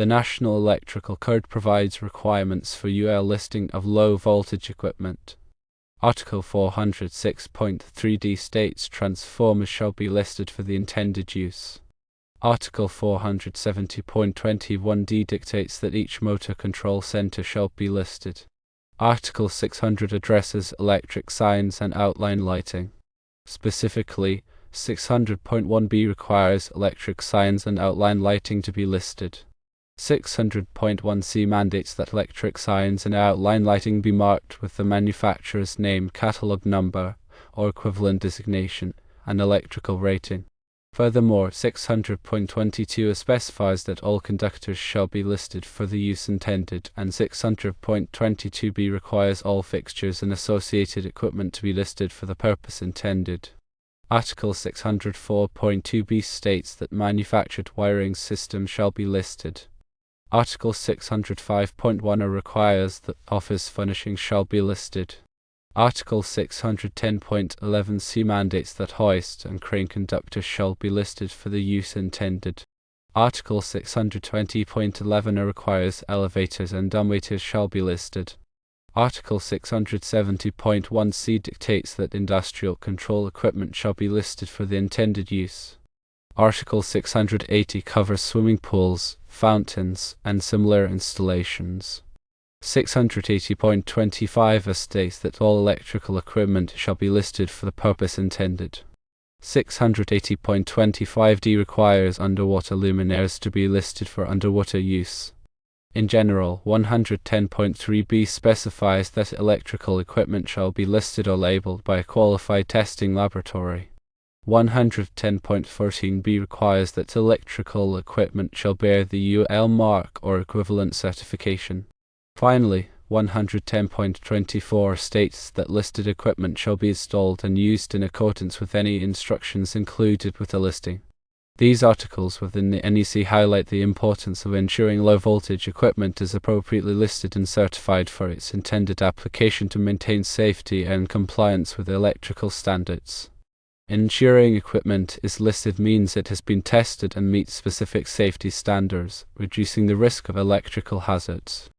The National Electrical Code provides requirements for UL listing of low-voltage equipment. Article 406.3d states transformers shall be listed for the intended use. Article 470.21d dictates that each motor control center shall be listed. Article 600 addresses electric signs and outline lighting. Specifically, 600.1b requires electric signs and outline lighting to be listed. 600.1c mandates that electric signs and outline lighting be marked with the manufacturer's name, catalog number, or equivalent designation, and electrical rating. Furthermore, 600.22 specifies that all conductors shall be listed for the use intended, and 600.22b requires all fixtures and associated equipment to be listed for the purpose intended. Article 604.2b states that manufactured wiring systems shall be listed. Article 605.10 requires that office furnishings shall be listed. Article 610.11c mandates that hoist and crane conductors shall be listed for the use intended. Article 620.11 requires elevators and dumbwaiters shall be listed. Article 670.1c dictates that industrial control equipment shall be listed for the intended use. Article 680 covers swimming pools, fountains, and similar installations. 680.25 states that all electrical equipment shall be listed for the purpose intended. 680.25d requires underwater luminaires to be listed for underwater use. In general, 110.3b specifies that electrical equipment shall be listed or labeled by a qualified testing laboratory. 110.14b requires that electrical equipment shall bear the UL mark or equivalent certification. Finally, 110.24 states that listed equipment shall be installed and used in accordance with any instructions included with the listing. These articles within the NEC highlight the importance of ensuring low-voltage equipment is appropriately listed and certified for its intended application to maintain safety and compliance with electrical standards. Ensuring equipment is listed means it has been tested and meets specific safety standards, reducing the risk of electrical hazards.